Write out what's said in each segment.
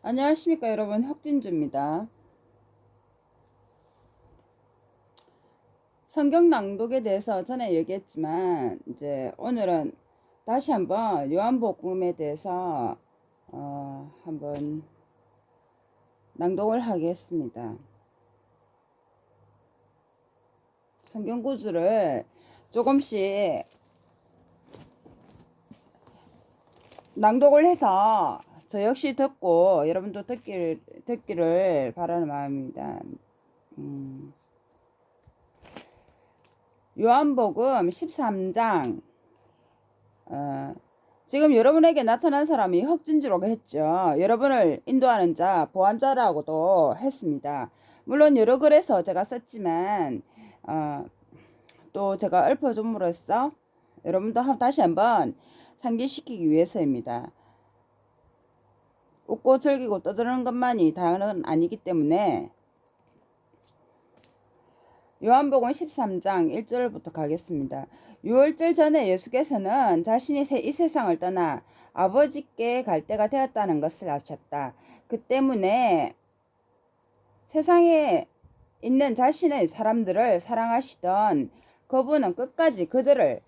안녕하십니까 여러분, 혁진주입니다. 성경 낭독에 대해서 전에 얘기했지만 이제 오늘은 다시 한번 요한복음에 대해서 한번 낭독을 하겠습니다. 성경 구주를 조금씩 낭독을 해서 저 역시 듣고 여러분도 듣기를 바라는 마음입니다. 요한복음 13장 지금 여러분에게 나타난 사람이 혁진주라고 했죠. 여러분을 인도하는 자, 보안자라고도 했습니다. 물론 여러 글에서 제가 썼지만 또 제가 읊어줌으로써 여러분도 다시 한번 상기시키기 위해서입니다. 웃고 즐기고 떠드는 것만이 다는 아니기 때문에 요한복음 13장 1절부터 가겠습니다. 6월절 전에 예수께서는 자신이 이 세상을 떠나 아버지께 갈 때가 되었다는 것을 아셨다. 그 때문에 세상에 있는 자신의 사람들을 사랑하시던 그분은 끝까지 그들을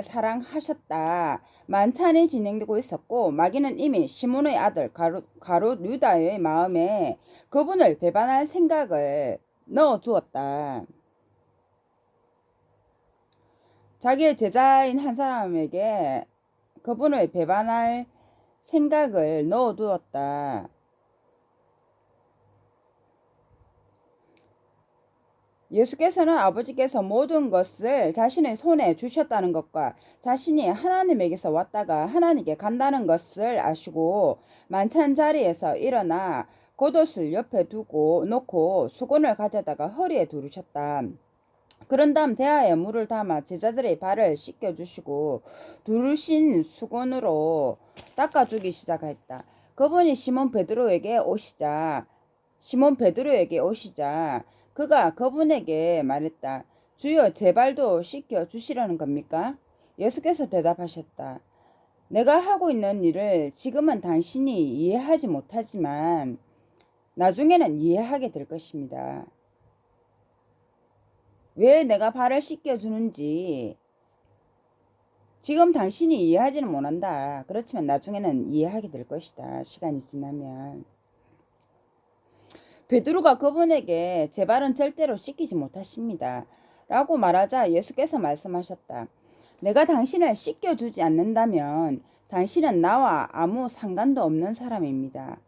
사랑하셨다. 만찬이 진행되고 있었고 마귀는 이미 시몬의 아들 가룟 유다의 마음에 그분을 배반할 생각을 넣어두었다. 자기의 제자인 한 사람에게 그분을 배반할 생각을 넣어두었다. 예수께서는 아버지께서 모든 것을 자신의 손에 주셨다는 것과 자신이 하나님에게서 왔다가 하나님께 간다는 것을 아시고 만찬 자리에서 일어나 겉옷을 옆에 놓고 수건을 가져다가 허리에 두르셨다. 그런 다음 대야에 물을 담아 제자들의 발을 씻겨주시고 두르신 수건으로 닦아주기 시작했다. 그분이 시몬 베드로에게 오시자 그가 그분에게 말했다. 주여, 제 발도 씻겨 주시려는 겁니까? 예수께서 대답하셨다. 내가 하고 있는 일을 지금은 당신이 이해하지 못하지만 나중에는 이해하게 될 것입니다. 왜 내가 발을 씻겨주는지 지금 당신이 이해하지는 못한다. 그렇지만 나중에는 이해하게 될 것이다. 시간이 지나면. 베드로가 그분에게 제 발은 절대로 씻기지 못하십니다. 라고 말하자 예수께서 말씀하셨다. 내가 당신을 씻겨주지 않는다면 당신은 나와 아무 상관도 없는 사람입니다.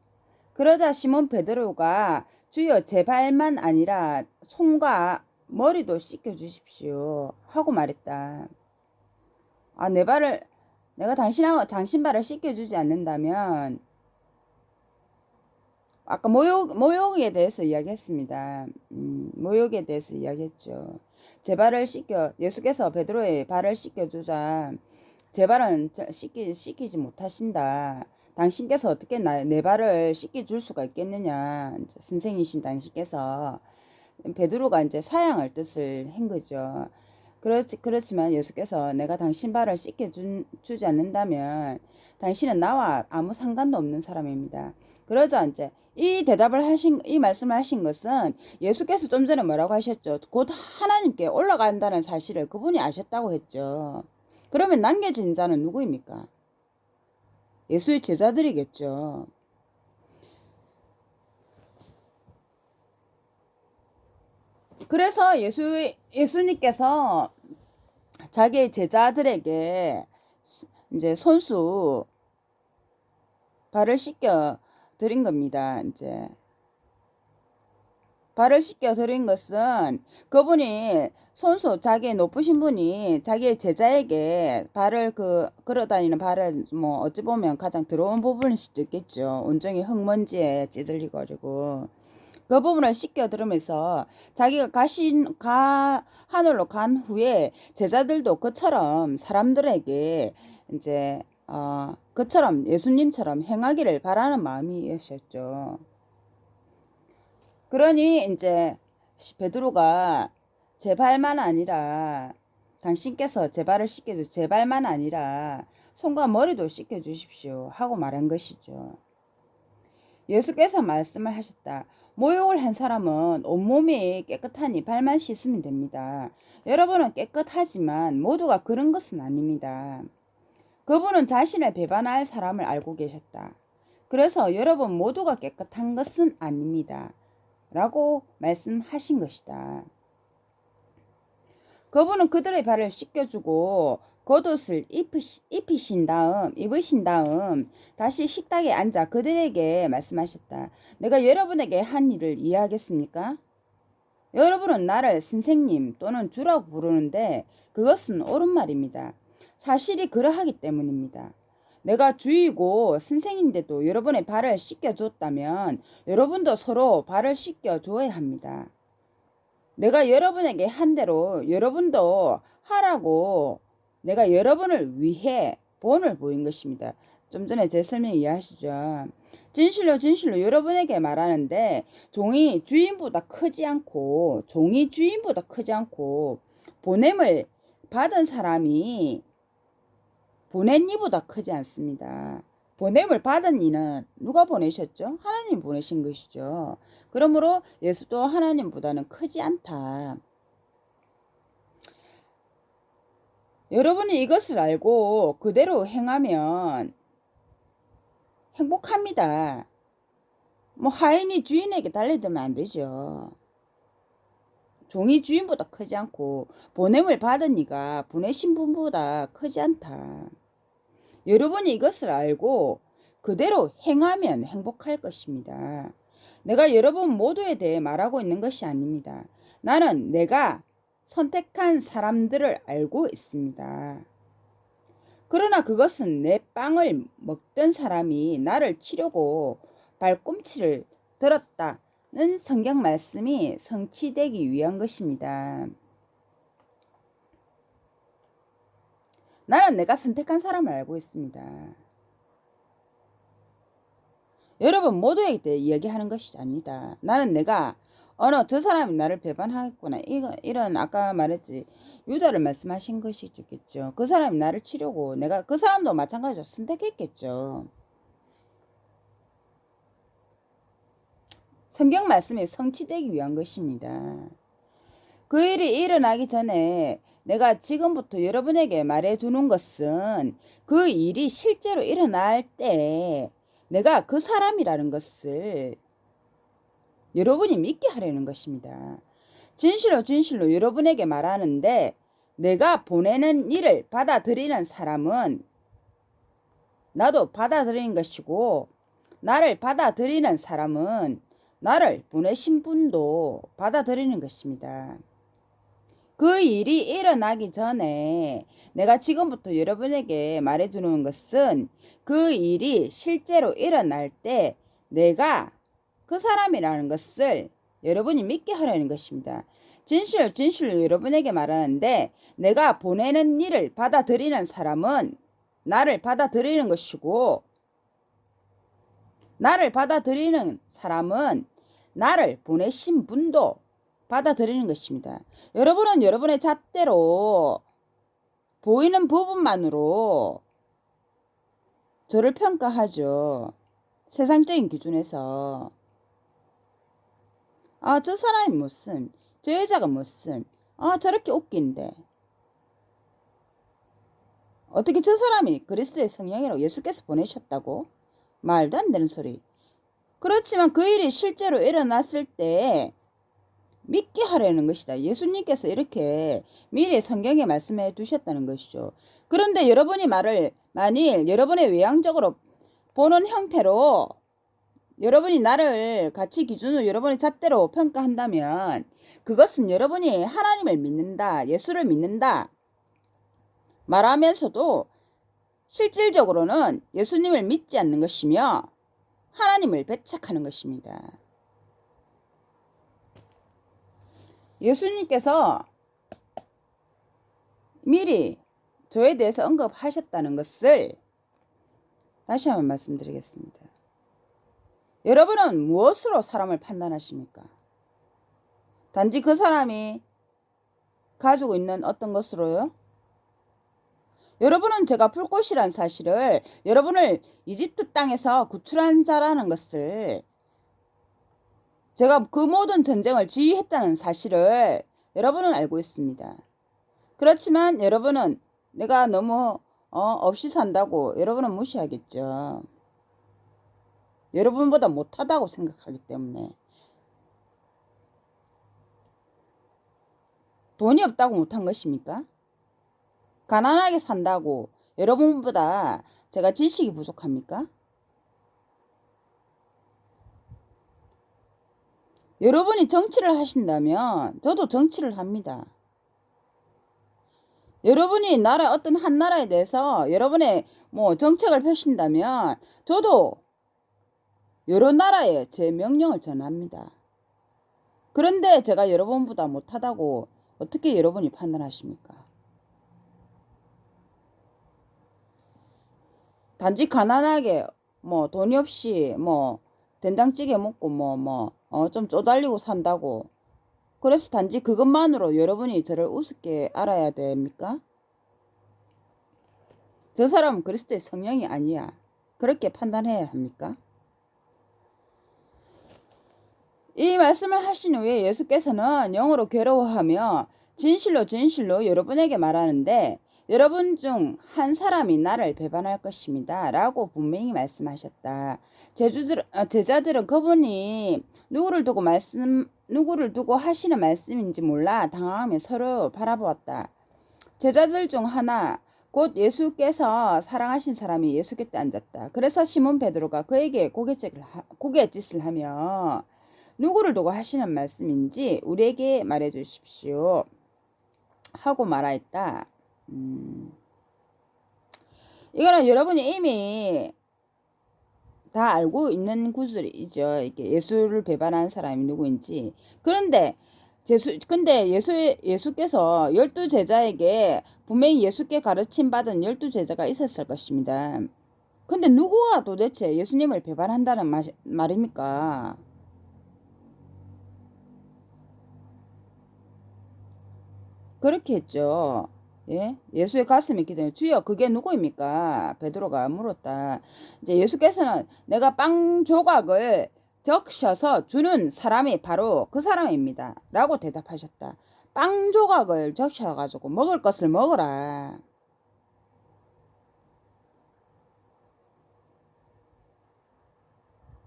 그러자 시몬 베드로가 주여, 제 발만 아니라 손과 머리도 씻겨주십시오 하고 말했다. 내가 당신 발을 씻겨주지 않는다면 아까 모욕에 대해서 이야기했습니다. 모욕에 대해서 이야기했죠. 예수께서 베드로의 발을 씻겨주자 제 발은 씻기지 못하신다. 당신께서 어떻게 내 발을 씻겨줄 수가 있겠느냐. 선생이신 당신께서 베드로가 이제 사양할 뜻을 한 거죠. 그렇지만 예수께서 내가 당신 발을 씻겨주지 않는다면 당신은 나와 아무 상관도 없는 사람입니다. 그러자 이제 이 말씀을 하신 것은 예수께서 좀 전에 뭐라고 하셨죠? 곧 하나님께 올라간다는 사실을 그분이 아셨다고 했죠. 그러면 남겨진 자는 누구입니까? 예수의 제자들이겠죠. 그래서 예수님께서 자기 제자들에게 이제 손수 발을 씻겨 드린 겁니다. 이제 발을 씻겨 드린 것은 그분이 자기 높으신 분이 자기의 제자에게 발을 걸어다니는 발을 뭐 어찌 보면 가장 더러운 부분일 수도 있겠죠. 온종일 흙먼지에 찌들리거리고 그 부분을 씻겨 들으면서 자기가 하늘로 간 후에 제자들도 그처럼 사람들에게 이제 그처럼 예수님처럼 행하기를 바라는 마음이셨죠. 그러니 이제 베드로가 제 발만 아니라 당신께서 제 발을 씻겨주 제 발만 아니라 손과 머리도 씻겨 주십시오 하고 말한 것이죠. 예수께서 말씀을 하셨다. 모욕을 한 사람은 온몸이 깨끗하니 발만 씻으면 됩니다. 여러분은 깨끗하지만 모두가 그런 것은 아닙니다. 그분은 자신을 배반할 사람을 알고 계셨다. 그래서 여러분 모두가 깨끗한 것은 아닙니다. 라고 말씀하신 것이다. 그분은 그들의 발을 씻겨주고 겉옷을 입으신 다음 다시 식탁에 앉아 그들에게 말씀하셨다. 내가 여러분에게 한 일을 이해하겠습니까? 여러분은 나를 선생님 또는 주라고 부르는데 그것은 옳은 말입니다. 사실이 그러하기 때문입니다. 내가 주이고 선생인데도 여러분의 발을 씻겨줬다면 여러분도 서로 발을 씻겨줘야 합니다. 내가 여러분에게 한 대로 여러분도 하라고 내가 여러분을 위해 본을 보인 것입니다. 좀 전에 제 설명 이해하시죠? 진실로 여러분에게 말하는데 종이 주인보다 크지 않고 보냄을 받은 사람이 보낸 이보다 크지 않습니다. 보냄을 받은 이는 누가 보내셨죠? 하나님 보내신 것이죠. 그러므로 예수도 하나님보다는 크지 않다. 여러분이 이것을 알고 그대로 행하면 행복합니다. 하인이 주인에게 달려들면 안 되죠. 종이 주인보다 크지 않고 보냄을 받은 이가 보내신 분보다 크지 않다. 여러분이 이것을 알고 그대로 행하면 행복할 것입니다. 내가 여러분 모두에 대해 말하고 있는 것이 아닙니다. 나는 내가 선택한 사람들을 알고 있습니다. 그러나 그것은 내 빵을 먹던 사람이 나를 치려고 발꿈치를 들었다는 성경 말씀이 성취되기 위한 것입니다. 나는 내가 선택한 사람을 알고 있습니다. 여러분 모두에게 대해 이야기하는 것이 아니다. 나는 내가 저 사람이 나를 배반하겠구나. 이런 아까 말했지. 유다를 말씀하신 것이겠죠. 그 사람이 나를 치려고 내가 그 사람도 마찬가지로 선택했겠죠. 성경 말씀이 성취되기 위한 것입니다. 그 일이 일어나기 전에 내가 지금부터 여러분에게 말해두는 것은 그 일이 실제로 일어날 때 내가 그 사람이라는 것을 여러분이 믿게 하려는 것입니다. 진실로 여러분에게 말하는데 내가 보내는 일을 받아들이는 사람은 나도 받아들이는 것이고 나를 받아들이는 사람은 나를 보내신 분도 받아들이는 것입니다. 그 일이 일어나기 전에 내가 지금부터 여러분에게 말해두는 것은 그 일이 실제로 일어날 때 내가 그 사람이라는 것을 여러분이 믿게 하려는 것입니다. 진실로 여러분에게 말하는데 내가 보내는 일을 받아들이는 사람은 나를 받아들이는 것이고 나를 받아들이는 사람은 나를 보내신 분도 받아들이는 것입니다. 여러분은 여러분의 잣대로 보이는 부분만으로 저를 평가하죠. 세상적인 기준에서 저 사람이 무슨 저 여자가 무슨 저렇게 웃긴데 어떻게 저 사람이 그리스도의 성령이라고 예수께서 보내셨다고? 말도 안 되는 소리. 그렇지만 그 일이 실제로 일어났을 때 믿게 하려는 것이다. 예수님께서 이렇게 미리 성경에 말씀해 두셨다는 것이죠. 그런데 여러분이 만일 여러분의 외향적으로 보는 형태로 여러분이 나를 가치 기준으로 여러분의 잣대로 평가한다면 그것은 여러분이 하나님을 믿는다, 예수를 믿는다 말하면서도 실질적으로는 예수님을 믿지 않는 것이며 하나님을 배척하는 것입니다. 예수님께서 미리 저에 대해서 언급하셨다는 것을 다시 한번 말씀드리겠습니다. 여러분은 무엇으로 사람을 판단하십니까? 단지 그 사람이 가지고 있는 어떤 것으로요? 여러분은 제가 풀꽃이란 사실을, 여러분을 이집트 땅에서 구출한 자라는 것을, 제가 그 모든 전쟁을 지휘했다는 사실을 여러분은 알고 있습니다. 그렇지만 여러분은 내가 너무 없이 산다고 여러분은 무시하겠죠. 여러분보다 못하다고 생각하기 때문에. 돈이 없다고 못한 것입니까? 가난하게 산다고 여러분보다 제가 지식이 부족합니까? 여러분이 정치를 하신다면 저도 정치를 합니다. 여러분이 어떤 한 나라에 대해서 여러분의 정책을 펴신다면 저도 여러 나라에 제 명령을 전합니다. 그런데 제가 여러분보다 못하다고 어떻게 여러분이 판단하십니까? 단지 가난하게 돈이 없이 된장찌개 먹고 좀 쪼달리고 산다고, 그래서 단지 그것만으로 여러분이 저를 우습게 알아야 됩니까? 저 사람은 그리스도의 성령이 아니야, 그렇게 판단해야 합니까? 이 말씀을 하신 후에 예수께서는 영으로 괴로워하며 진실로 여러분에게 말하는데 여러분 중 한 사람이 나를 배반할 것입니다 라고 분명히 말씀하셨다. 제자들은 그분이 누구를 두고 하시는 말씀인지 몰라 당황하며 서로 바라보았다. 제자들 중 하나, 곧 예수께서 사랑하신 사람이 예수 곁에 앉았다. 그래서 시몬 베드로가 그에게 고갯짓을 하며 누구를 두고 하시는 말씀인지 우리에게 말해 주십시오 하고 말하였다. 이거는 여러분이 이미 다 알고 있는 구절이죠. 이게 예수를 배반한 사람이 누구인지. 근데 예수께서 12제자에게 분명히 예수께 가르침 받은 12제자가 있었을 것입니다. 근데 누구가 도대체 예수님을 배반한다는 말입니까? 그렇게 했죠. 예? 예수의 가슴이 있기 때문에 주여 그게 누구입니까? 베드로가 물었다. 이제 예수께서는 내가 빵 조각을 적셔서 주는 사람이 바로 그 사람입니다 라고 대답하셨다. 빵 조각을 적셔가지고 먹을 것을 먹어라.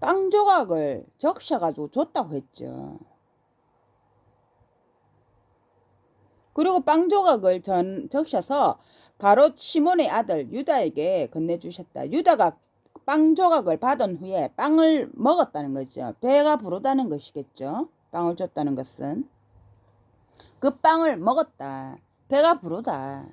빵 조각을 적셔가지고 줬다고 했죠. 그리고 빵 조각을 적셔서 가롯 시몬의 아들 유다에게 건네주셨다. 유다가 빵 조각을 받은 후에 빵을 먹었다는 거죠. 배가 부르다는 것이겠죠. 빵을 줬다는 것은. 그 빵을 먹었다. 배가 부르다.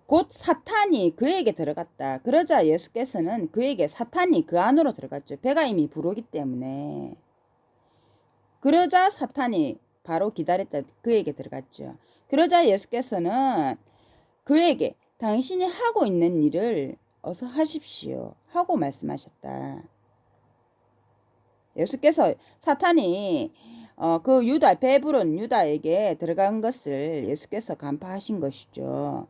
곧 사탄이 그에게 들어갔다. 그러자 예수께서는 그에게 사탄이 그 안으로 들어갔죠. 배가 이미 부르기 때문에. 그러자 사탄이 바로 기다렸다 그에게 들어갔죠. 그러자 예수께서는 그에게 당신이 하고 있는 일을 어서 하십시오 하고 말씀하셨다. 예수께서 사탄이 그 배부른 유다에게 들어간 것을 예수께서 간파하신 것이죠.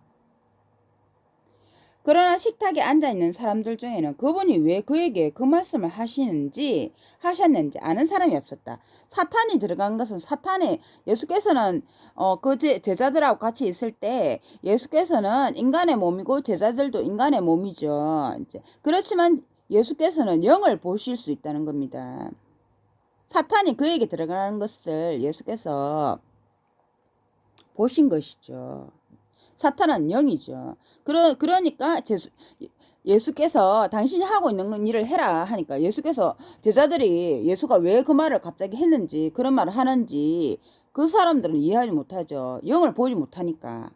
그러나 식탁에 앉아있는 사람들 중에는 그분이 왜 그에게 그 말씀을 하셨는지 아는 사람이 없었다. 사탄이 들어간 것은 예수께서는 그 제자들하고 같이 있을 때 예수께서는 인간의 몸이고 제자들도 인간의 몸이죠. 이제 그렇지만 예수께서는 영을 보실 수 있다는 겁니다. 사탄이 그에게 들어가는 것을 예수께서 보신 것이죠. 사탄은 영이죠. 그러니까 예수께서 당신이 하고 있는 일을 해라 하니까 예수께서 제자들이 예수가 왜 그 말을 갑자기 했는지 그런 말을 하는지 그 사람들은 이해하지 못하죠. 영을 보지 못하니까.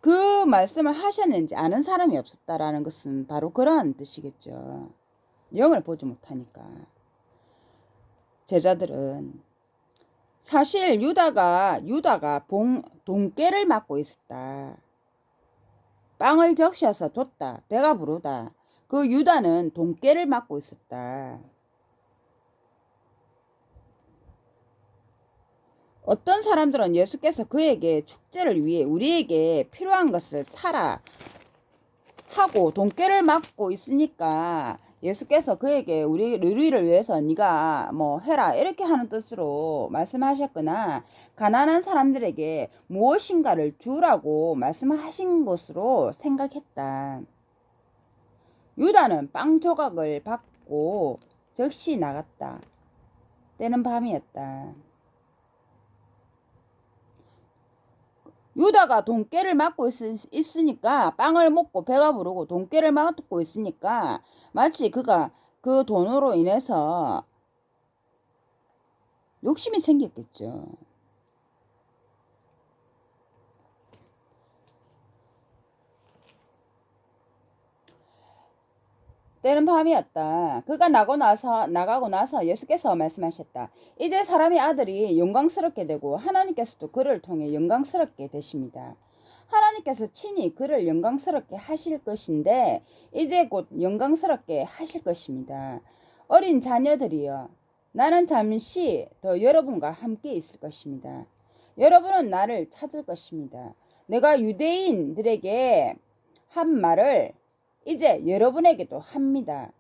그 말씀을 하셨는지 아는 사람이 없었다라는 것은 바로 그러한 뜻이겠죠. 영을 보지 못하니까. 제자들은 사실 유다가 돈깨를 맞고 있었다. 빵을 적셔서 줬다. 배가 부르다. 그 유다는 돈깨를 맞고 있었다. 어떤 사람들은 예수께서 그에게 축제를 위해 우리에게 필요한 것을 사라 하고 돈꾀를 맞고 있으니까 예수께서 그에게 우리를 위해서 네가 뭐 해라 이렇게 하는 뜻으로 말씀하셨거나 가난한 사람들에게 무엇인가를 주라고 말씀하신 것으로 생각했다. 유다는 빵 조각을 받고 즉시 나갔다. 때는 밤이었다. 유다가 돈깨를 맞고 있으니까 빵을 먹고 배가 부르고 돈깨를 맞고 있으니까 마치 그가 그 돈으로 인해서 욕심이 생겼겠죠. 때는 밤이었다. 그가 나가고 나서 예수께서 말씀하셨다. 이제 사람의 아들이 영광스럽게 되고 하나님께서도 그를 통해 영광스럽게 되십니다. 하나님께서 친히 그를 영광스럽게 하실 것인데 이제 곧 영광스럽게 하실 것입니다. 어린 자녀들이여, 나는 잠시 더 여러분과 함께 있을 것입니다. 여러분은 나를 찾을 것입니다. 내가 유대인들에게 한 말을 이제 여러분에게도 합니다.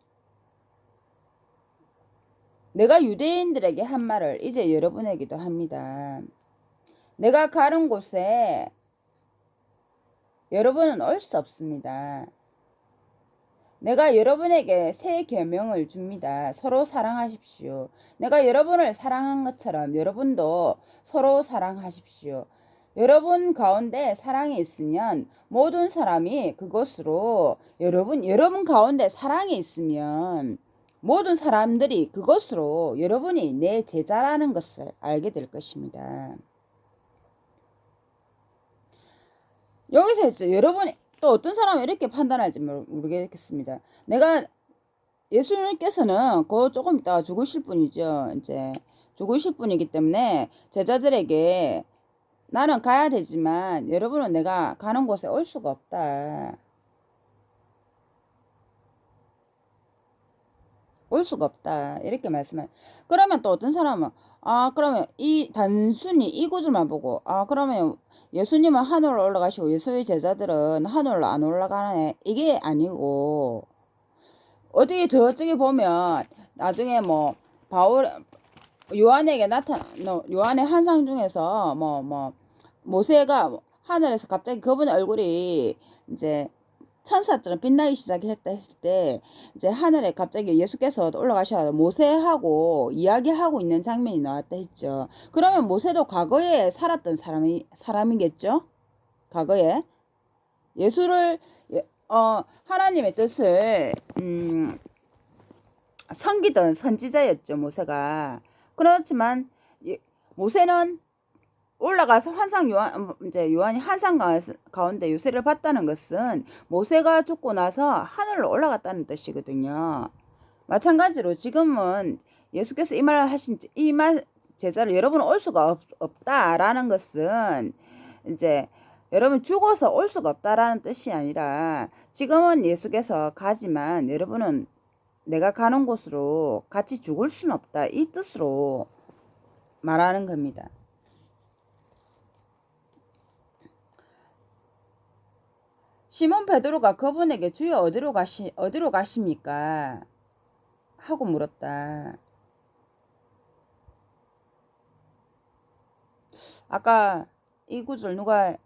내가 유대인들에게 한 말을 이제 여러분에게도 합니다. 내가 가는 곳에 여러분은 올 수 없습니다. 내가 여러분에게 새 계명을 줍니다. 서로 사랑하십시오. 내가 여러분을 사랑한 것처럼 여러분도 서로 사랑하십시오. 여러분 가운데 사랑이 있으면 모든 사람이 그것으로 여러분 가운데 사랑이 있으면 모든 사람들이 그것으로 여러분이 내 제자라는 것을 알게 될 것입니다. 여기서 했죠. 여러분이 또 어떤 사람은 이렇게 판단할지 모르겠습니다. 내가 예수님께서는 그 조금 있다가 죽으실 분이죠. 이제 죽으실 분이기 때문에 제자들에게 나는 가야 되지만 여러분은 내가 가는 곳에 올 수가 없다. 올 수가 없다. 이렇게 말씀을. 그러면 또 어떤 사람은 그러면 단순히 이 구절만 보고 그러면 예수님은 하늘로 올라가시고 예수의 제자들은 하늘로 안 올라가네. 이게 아니고 어디 저쪽에 보면 나중에 뭐 요한에게 요한의 환상 중에서 모세가 하늘에서 갑자기 그분의 얼굴이 이제 천사처럼 빛나기 시작했다 했을 때 이제 하늘에 갑자기 예수께서 올라가셔서 모세하고 이야기하고 있는 장면이 나왔다 했죠. 그러면 모세도 과거에 살았던 사람이겠죠? 과거에 예수를 하나님의 뜻을 섬기던 선지자였죠. 모세가. 그렇지만 모세는 올라가서 요한이 환상 가운데 요새를 봤다는 것은 모세가 죽고 나서 하늘로 올라갔다는 뜻이거든요. 마찬가지로 지금은 예수께서 이 말 제자를 여러분 올 수가 없다라는 것은 이제 여러분 죽어서 올 수가 없다라는 뜻이 아니라 지금은 예수께서 가지만 여러분은 내가 가는 곳으로 같이 죽을 수는 없다. 이 뜻으로 말하는 겁니다. 시몬 베드로가 그분에게 주여 어디로 가십니까? 하고 물었다. 아까 이 구절 누가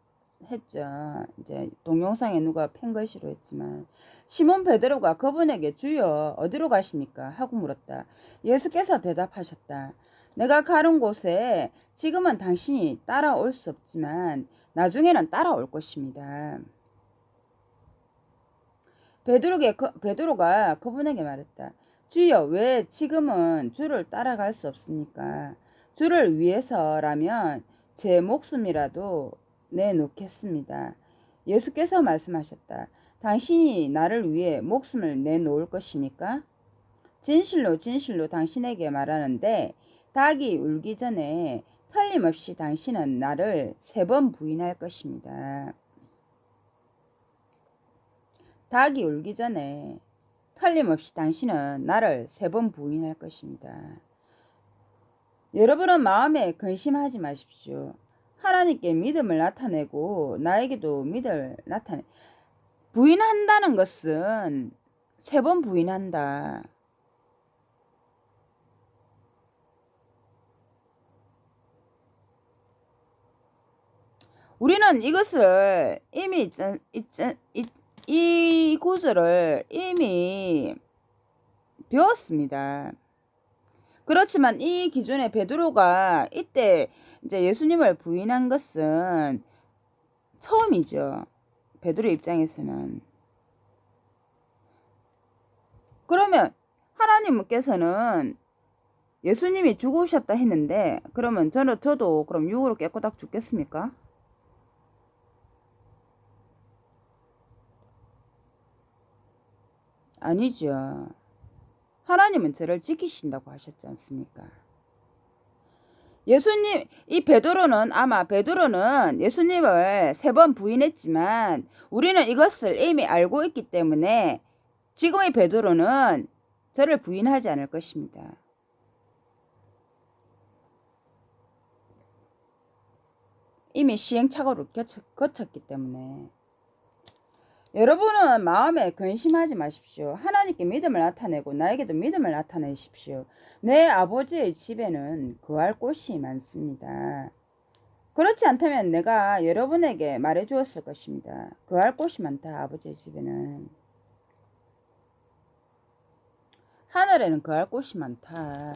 했죠. 이제 동영상에 누가 팬글씨로 했지만 시몬 베드로가 그분에게 주여 어디로 가십니까? 하고 물었다. 예수께서 대답하셨다. 내가 가는 곳에 지금은 당신이 따라올 수 없지만 나중에는 따라올 것입니다. 베드로가 그분에게 말했다. 주여 왜 지금은 주를 따라갈 수 없습니까? 주를 위해서라면 제 목숨이라도 내놓겠습니다. 예수께서 말씀하셨다. 당신이 나를 위해 목숨을 내놓을 것입니까? 진실로 진실로 당신에게 말하는데 닭이 울기 전에 틀림없이 당신은 나를 3번 부인할 것입니다. 닭이 울기 전에 틀림없이 당신은 나를 3번 부인할 것입니다. 여러분은 마음에 근심하지 마십시오. 하나님께 믿음을 나타내고 나에게도 믿음을 나타내. 부인한다는 것은 3번 부인한다. 우리는 이것을 이미 이 구절을 이미 배웠습니다. 그렇지만 이 기준에 베드로가 이때 이제 예수님을 부인한 것은 처음이죠. 베드로 입장에서는. 그러면 하나님께서는 예수님이 죽으셨다 했는데 그러면 저도 그럼 육으로 깨꼬닥 죽겠습니까? 아니죠. 하나님은 저를 지키신다고 하셨지 않습니까? 예수님, 아마 베드로는 예수님을 3번 부인했지만 우리는 이것을 이미 알고 있기 때문에 지금의 베드로는 저를 부인하지 않을 것입니다. 이미 시행착오를 거쳤기 때문에. 여러분은 마음에 근심하지 마십시오. 하나님께 믿음을 나타내고 나에게도 믿음을 나타내십시오. 내 아버지의 집에는 거할 곳이 많습니다. 그렇지 않다면 내가 여러분에게 말해 주었을 것입니다. 거할 곳이 많다. 아버지의 집에는. 하늘에는 거할 곳이 많다.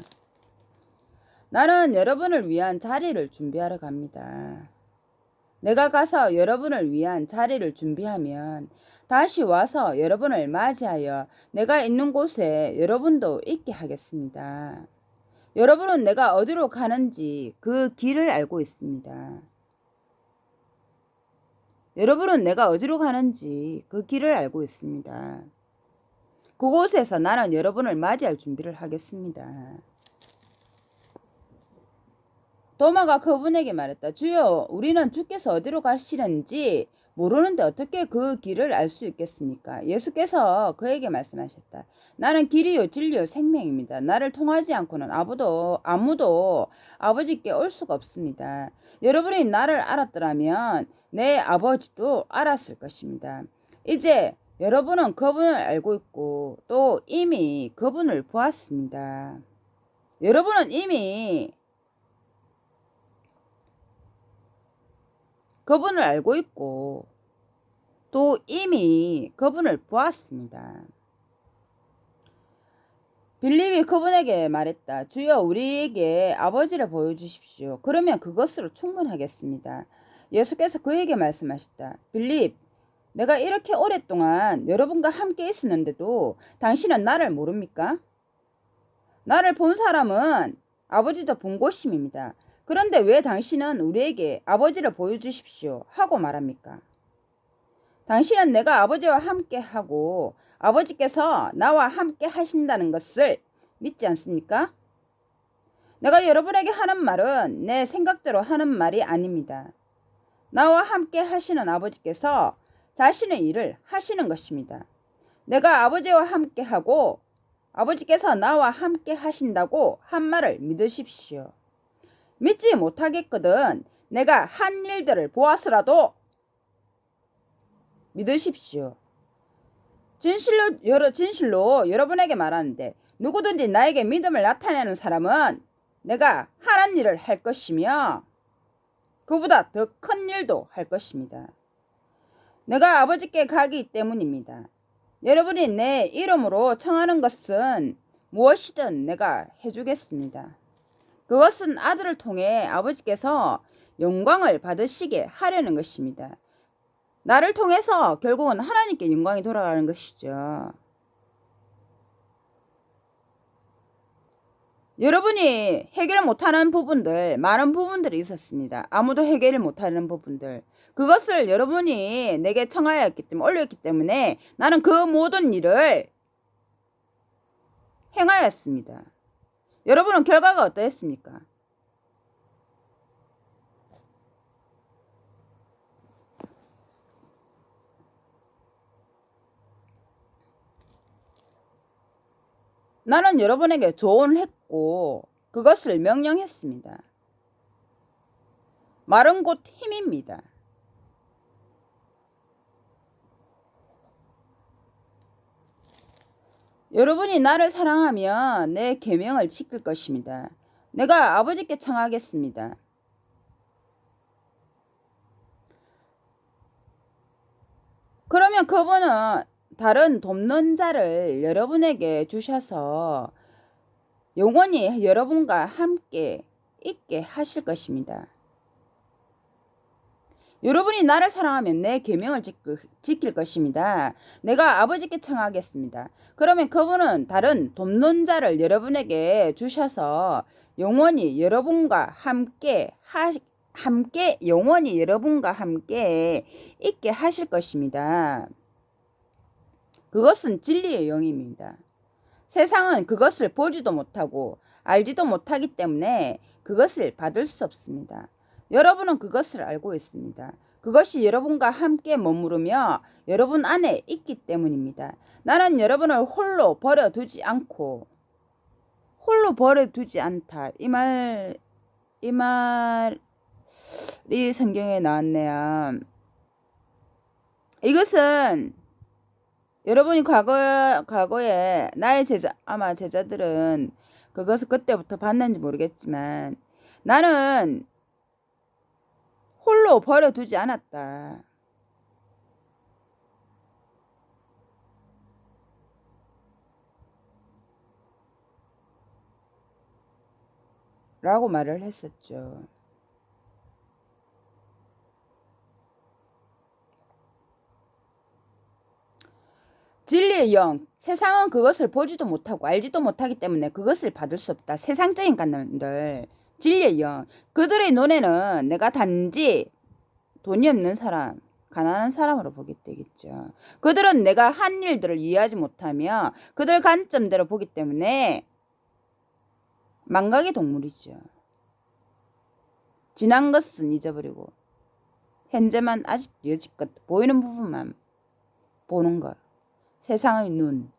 나는 여러분을 위한 자리를 준비하러 갑니다. 내가 가서 여러분을 위한 자리를 준비하면 다시 와서 여러분을 맞이하여 내가 있는 곳에 여러분도 있게 하겠습니다. 여러분은 내가 어디로 가는지 그 길을 알고 있습니다. 여러분은 내가 어디로 가는지 그 길을 알고 있습니다. 그곳에서 나는 여러분을 맞이할 준비를 하겠습니다. 도마가 그분에게 말했다. 주여, 우리는 주께서 어디로 가시는지 모르는데 어떻게 그 길을 알 수 있겠습니까? 예수께서 그에게 말씀하셨다. 나는 길이요 진리요 생명입니다. 나를 통하지 않고는 아무도 아버지께 올 수가 없습니다. 여러분이 나를 알았더라면 내 아버지도 알았을 것입니다. 이제 여러분은 그분을 알고 있고 또 이미 그분을 보았습니다. 여러분은 이미 그분을 알고 있고 또 이미 그분을 보았습니다. 빌립이 그분에게 말했다. 주여 우리에게 아버지를 보여주십시오. 그러면 그것으로 충분하겠습니다. 예수께서 그에게 말씀하셨다. 빌립, 내가 이렇게 오랫동안 여러분과 함께 있었는데도 당신은 나를 모릅니까? 나를 본 사람은 아버지도 본 것임입니다. 그런데 왜 당신은 우리에게 아버지를 보여주십시오 하고 말합니까? 당신은 내가 아버지와 함께 하고 아버지께서 나와 함께 하신다는 것을 믿지 않습니까? 내가 여러분에게 하는 말은 내 생각대로 하는 말이 아닙니다. 나와 함께 하시는 아버지께서 자신의 일을 하시는 것입니다. 내가 아버지와 함께 하고 아버지께서 나와 함께 하신다고 한 말을 믿으십시오. 믿지 못하겠거든 내가 한 일들을 보았으라도 믿으십시오. 진실로 여러분에게 말하는데 누구든지 나에게 믿음을 나타내는 사람은 내가 하란 일을 할 것이며 그보다 더 큰 일도 할 것입니다. 내가 아버지께 가기 때문입니다. 여러분이 내 이름으로 청하는 것은 무엇이든 내가 해주겠습니다. 그것은 아들을 통해 아버지께서 영광을 받으시게 하려는 것입니다. 나를 통해서 결국은 하나님께 영광이 돌아가는 것이죠. 여러분이 해결 못하는 부분들, 많은 부분들이 있었습니다. 아무도 해결을 못하는 부분들. 그것을 여러분이 내게 청하였기 때문에, 올렸기 때문에 나는 그 모든 일을 행하였습니다. 여러분은 결과가 어떠했습니까? 나는 여러분에게 조언을 했고 그것을 명령했습니다. 말은 곧 힘입니다. 여러분이 나를 사랑하면 내 계명을 지킬 것입니다. 내가 아버지께 청하겠습니다. 그러면 그분은 다른 돕는 자를 여러분에게 주셔서 영원히 여러분과 함께 있게 하실 것입니다. 여러분이 나를 사랑하면 내 계명을 지킬 것입니다. 내가 아버지께 청하겠습니다. 그러면 그분은 다른 돕는 자를 여러분에게 주셔서 영원히 여러분과 영원히 여러분과 함께 있게 하실 것입니다. 그것은 진리의 영입니다. 세상은 그것을 보지도 못하고 알지도 못하기 때문에 그것을 받을 수 없습니다. 여러분은 그것을 알고 있습니다. 그것이 여러분과 함께 머무르며 여러분 안에 있기 때문입니다. 나는 여러분을 홀로 버려두지 않다. 이 말이 성경에 나왔네요. 이것은 여러분이 과거에 나의 아마 제자들은 그것을 그때부터 봤는지 모르겠지만 나는 홀로 버려두지 않았다. 라고 말을 했었죠. 진리의 영, 세상은 그것을 보지도 못하고 알지도 못하기 때문에 그것을 받을 수 없다. 세상적인 관념들, 진리의 영, 그들의 눈에는 내가 단지 돈이 없는 사람, 가난한 사람으로 보게 되겠죠. 그들은 내가 한 일들을 이해하지 못하며 그들 관점대로 보기 때문에 망각의 동물이죠. 지난 것은 잊어버리고 현재만 아직 여지껏 보이는 부분만 보는 것. 세상의 눈.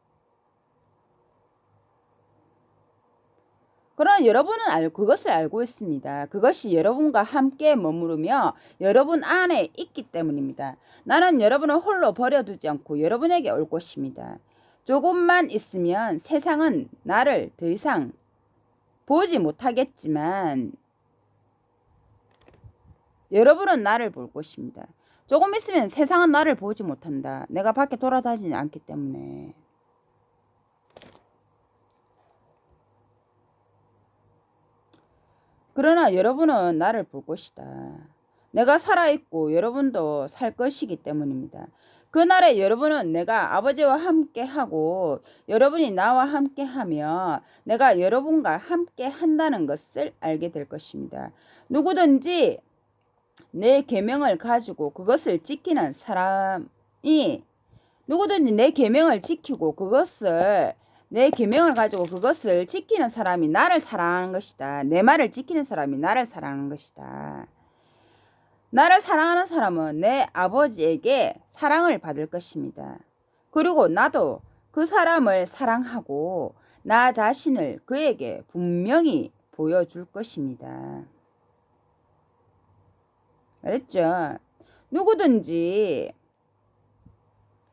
그러나 여러분은 그것을 알고 있습니다. 그것이 여러분과 함께 머무르며 여러분 안에 있기 때문입니다. 나는 여러분을 홀로 버려두지 않고 여러분에게 올 것입니다. 조금만 있으면 세상은 나를 더 이상 보지 못하겠지만 여러분은 나를 볼 것입니다. 조금 있으면 세상은 나를 보지 못한다. 내가 밖에 돌아다니지 않기 때문에. 그러나 여러분은 나를 볼 것이다. 내가 살아있고 여러분도 살 것이기 때문입니다. 그날에 여러분은 내가 아버지와 함께하고 여러분이 나와 함께하며 내가 여러분과 함께 한다는 것을 알게 될 것입니다. 누구든지 내 계명을 가지고 그것을 지키는 사람이 누구든지 내 계명을 지키고 내 계명을 가지고 그것을 지키는 사람이 나를 사랑하는 것이다. 내 말을 지키는 사람이 나를 사랑하는 것이다. 나를 사랑하는 사람은 내 아버지에게 사랑을 받을 것입니다. 그리고 나도 그 사람을 사랑하고 나 자신을 그에게 분명히 보여줄 것입니다. 알았죠? 누구든지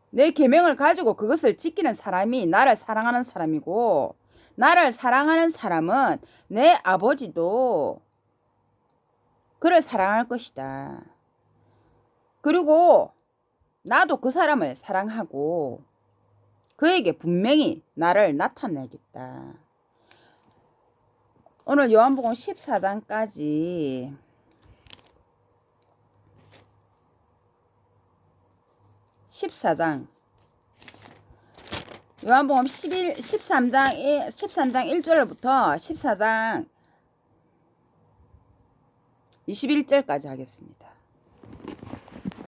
내 계명을 가지고 그것을 지키는 사람이 나를 사랑하는 사람이고 나를 사랑하는 사람은 내 아버지도 그를 사랑할 것이다. 그리고 나도 그 사람을 사랑하고 그에게 분명히 나를 나타내겠다. 오늘 요한복음 14장까지 요한복음 13장 1절부터 14장 21절까지 하겠습니다.